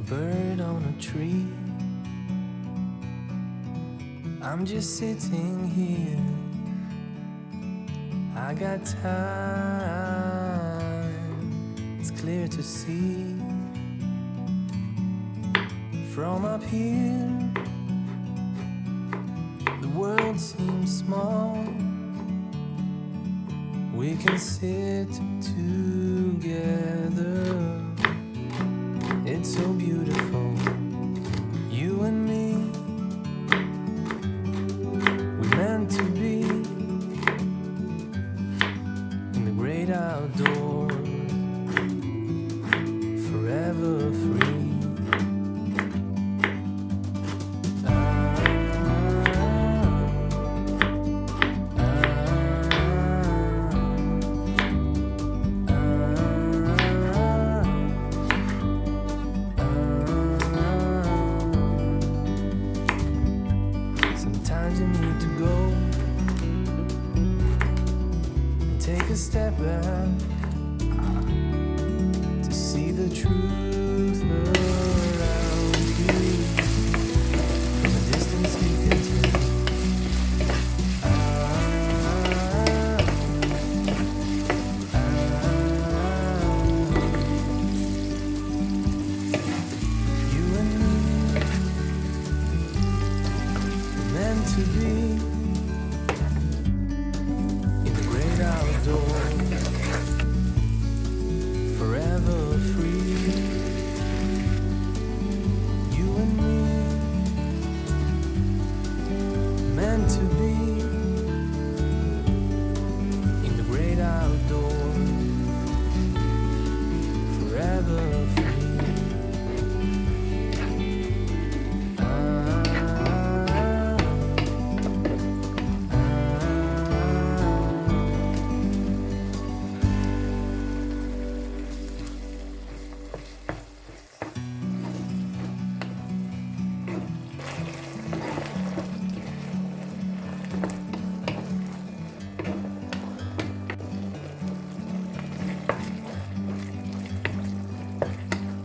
bird on a tree. I'm just sitting here. I got time, it's clear to see. From up here, the world seems small. We can sit together. It's so beautiful, you and me. We're meant to be in the great outdoors, forever free. Sometimes you need to go and take a step back to see the truth around you. From a distance you can tell. You and me, we're meant to be in the great outdoors, forever free. You and me, meant to be in the great outdoors, forever free.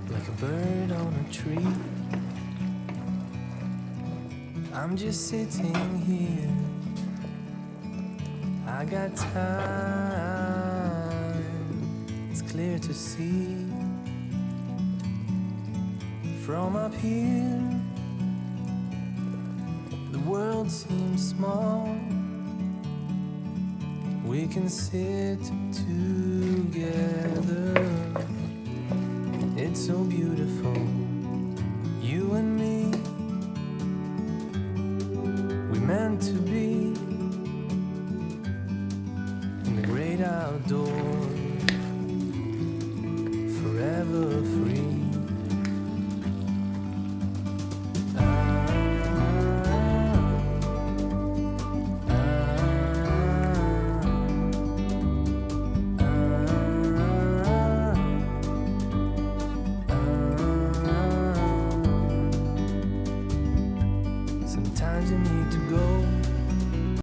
Like a bird on a tree, I'm just sitting here. I got time, it's clear to see. From up here, the world seems small. We can sit together. It's so beautiful,